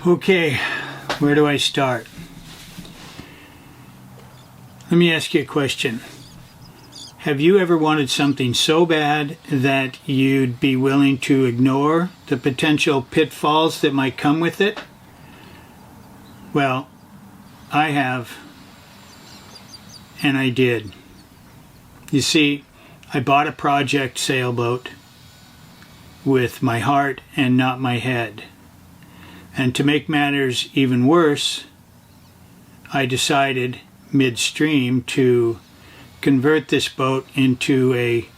Okay, where do I start? Let me ask you a question. Have you ever wanted something so bad that you'd be willing to ignore the potential pitfalls that might come with it? Well, I have, and I did. You see, I bought a project sailboat with my heart and not my head. And to make matters even worse, I decided midstream to convert this boat into a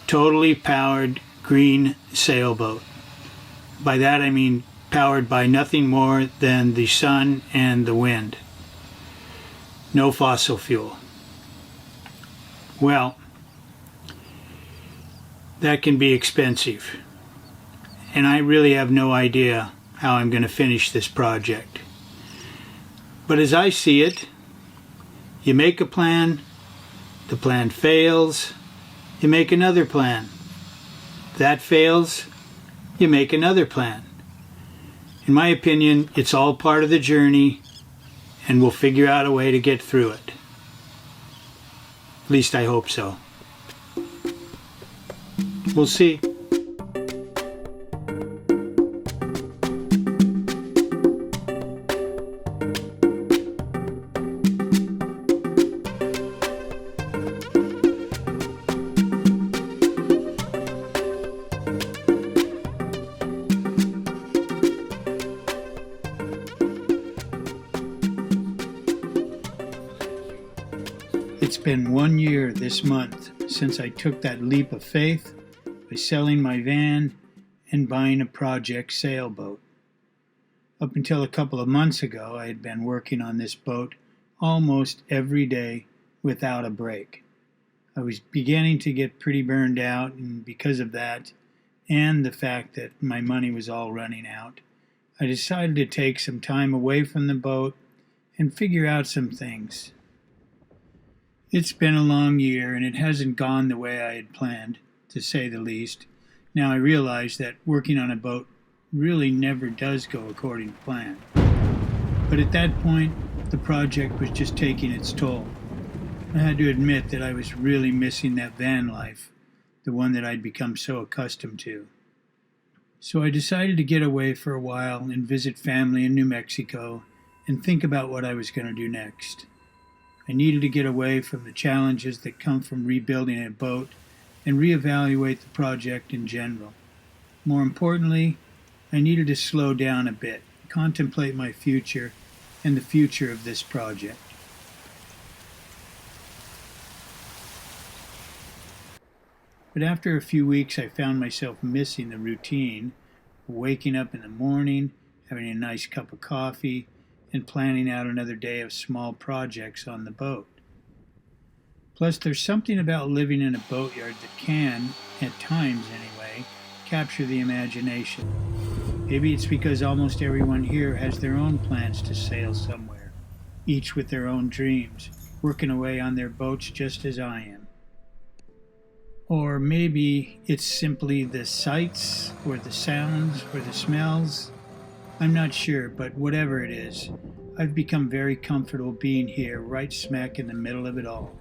totally powered green sailboat. By that I mean powered by nothing more than the sun and the wind. No fossil fuel. Well, that can be expensive. And I really have no idea how I'm going to finish this project. But as I see it, you make a plan, the plan fails, you make another plan. That fails, you make another plan. In my opinion, it's all part of the journey, and we'll figure out a way to get through it. At least I hope so. We'll see. It's been 1 year this month since I took that leap of faith by selling my van and buying a project sailboat. Up until a couple of months ago, I had been working on this boat almost every day without a break. I was beginning to get pretty burned out, and because of that, and the fact that my money was all running out, I decided to take some time away from the boat and figure out some things. It's been a long year, and it hasn't gone the way I had planned, to say the least. Now I realize that working on a boat really never does go according to plan. But at that point, the project was just taking its toll. I had to admit that I was really missing that van life, the one that I'd become so accustomed to. So I decided to get away for a while and visit family in New Mexico and think about what I was going to do next. I needed to get away from the challenges that come from rebuilding a boat and reevaluate the project in general. More importantly, I needed to slow down a bit, contemplate my future and the future of this project. But after a few weeks, I found myself missing the routine, waking up in the morning, having a nice cup of coffee, and planning out another day of small projects on the boat. Plus, there's something about living in a boatyard that can, at times anyway, capture the imagination. Maybe it's because almost everyone here has their own plans to sail somewhere, each with their own dreams, working away on their boats just as I am. Or maybe it's simply the sights, or the sounds, or the smells. I'm not sure, but whatever it is, I've become very comfortable being here right smack in the middle of it all.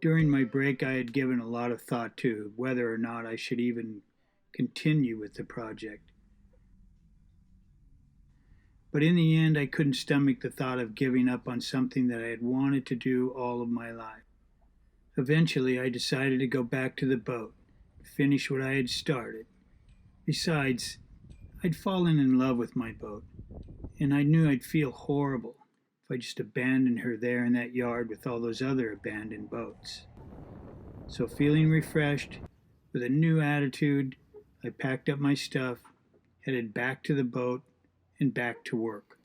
During my break, I had given a lot of thought to whether or not I should even continue with the project. But in the end, I couldn't stomach the thought of giving up on something that I had wanted to do all of my life. Eventually, I decided to go back to the boat, finish what I had started. Besides, I'd fallen in love with my boat, and I knew I'd feel horrible if I just abandoned her there in that yard with all those other abandoned boats. So feeling refreshed, with a new attitude, I packed up my stuff, headed back to the boat, and back to work.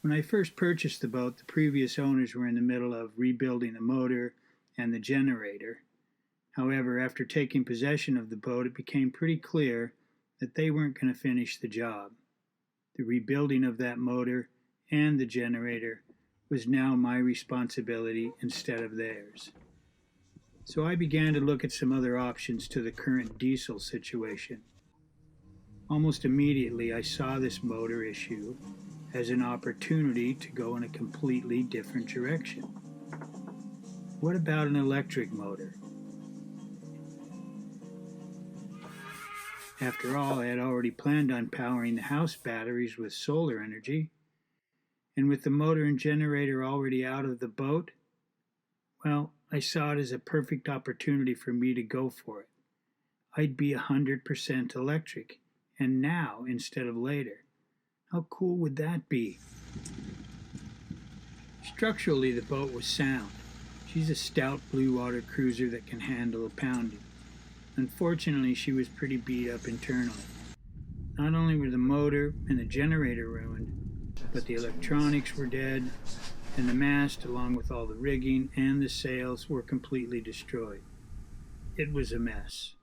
When I first purchased the boat, the previous owners were in the middle of rebuilding the motor and the generator. However, after taking possession of the boat, it became pretty clear that they weren't going to finish the job. The rebuilding of that motor and the generator was now my responsibility instead of theirs. So I began to look at some other options to the current diesel situation. Almost immediately, I saw this motor issue as an opportunity to go in a completely different direction. What about an electric motor? After all, I had already planned on powering the house batteries with solar energy, and with the motor and generator already out of the boat, well, I saw it as a perfect opportunity for me to go for it. I'd be 100% electric, and now instead of later. How cool would that be? Structurally, the boat was sound. She's a stout blue water cruiser that can handle a pounding. Unfortunately, she was pretty beat up internally. Not only were the motor and the generator ruined, but the electronics were dead, and the mast, along with all the rigging and the sails, were completely destroyed. It was a mess.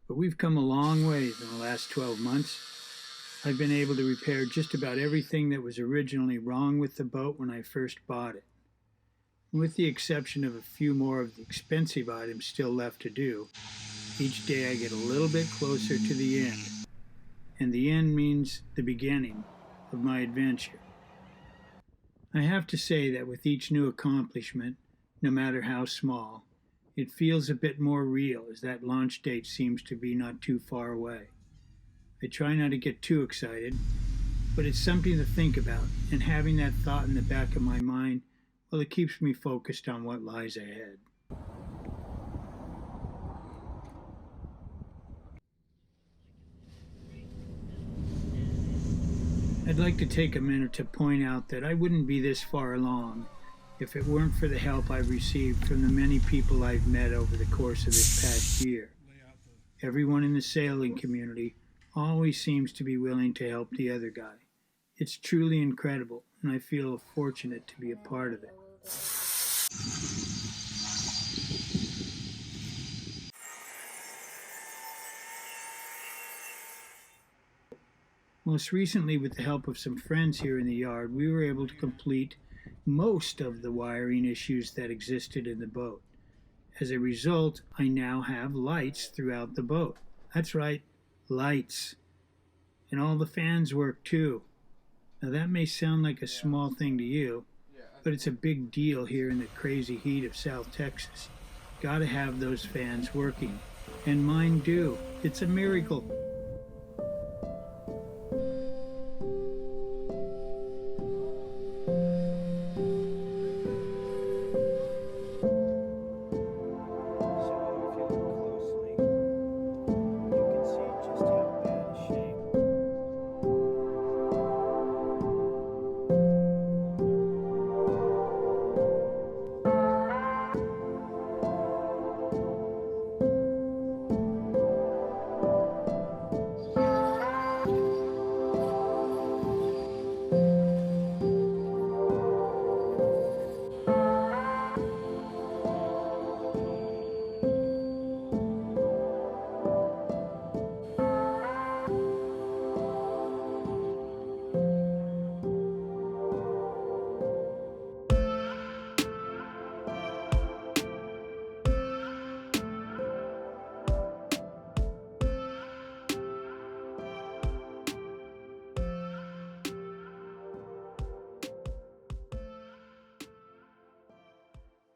But we've come a long ways in the last 12 months. I've been able to repair just about everything that was originally wrong with the boat when I first bought it. With the exception of a few more of the expensive items still left to do, each day I get a little bit closer to the end. And the end means the beginning of my adventure. I have to say that with each new accomplishment, no matter how small, it feels a bit more real as that launch date seems to be not too far away. I try not to get too excited, but it's something to think about, and having that thought in the back of my mind, well, it keeps me focused on what lies ahead. I'd like to take a minute to point out that I wouldn't be this far along if it weren't for the help I've received from the many people I've met over the course of this past year. Everyone in the sailing community always seems to be willing to help the other guy. It's truly incredible, and I feel fortunate to be a part of it. Most recently, with the help of some friends here in the yard, we were able to complete most of the wiring issues that existed in the boat. As a result, I now have lights throughout the boat. That's right, lights. And all the fans work too. Now that may sound like a small thing to you, but it's a big deal here in the crazy heat of South Texas. Gotta have those fans working. And mine do. It's a miracle.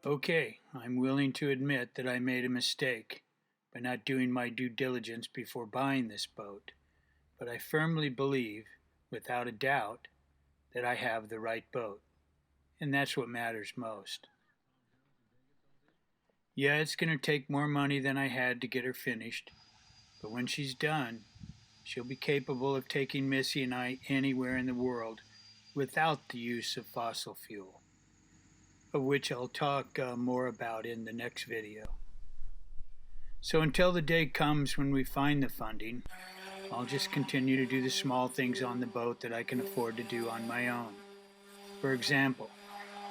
Okay, I'm willing to admit that I made a mistake by not doing my due diligence before buying this boat, but I firmly believe, without a doubt, that I have the right boat, and that's what matters most. Yeah, it's going to take more money than I had to get her finished, but when she's done, she'll be capable of taking Missy and I anywhere in the world without the use of fossil fuel, of which I'll talk more about in the next video. So until the day comes when we find the funding, I'll just continue to do the small things on the boat that I can afford to do on my own. For example,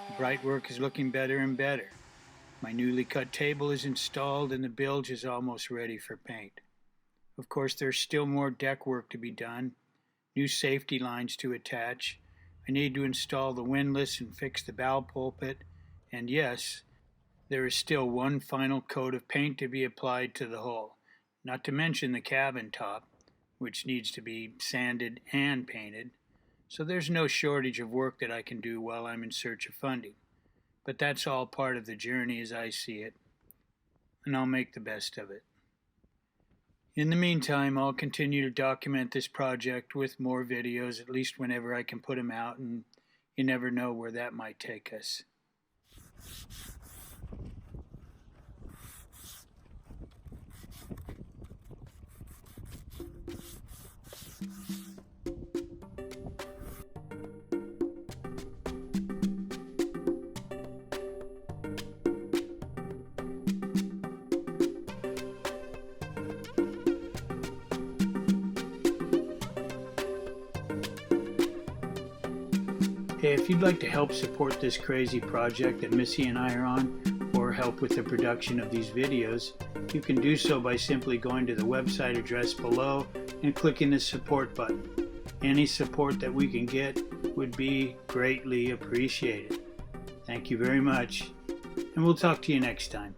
the bright work is looking better and better. My newly cut table is installed and the bilge is almost ready for paint. Of course, there's still more deck work to be done, new safety lines to attach. I need to install the windlass and fix the bow pulpit, and yes, there is still one final coat of paint to be applied to the hull, not to mention the cabin top, which needs to be sanded and painted. So there's no shortage of work that I can do while I'm in search of funding. But that's all part of the journey as I see it, and I'll make the best of it. In the meantime, I'll continue to document this project with more videos, at least whenever I can put them out, and you never know where that might take us. Hey, if you'd like to help support this crazy project that Missy and I are on, or help with the production of these videos, you can do so by simply going to the website address below and clicking the support button. Any support that we can get would be greatly appreciated. Thank you very much, and we'll talk to you next time.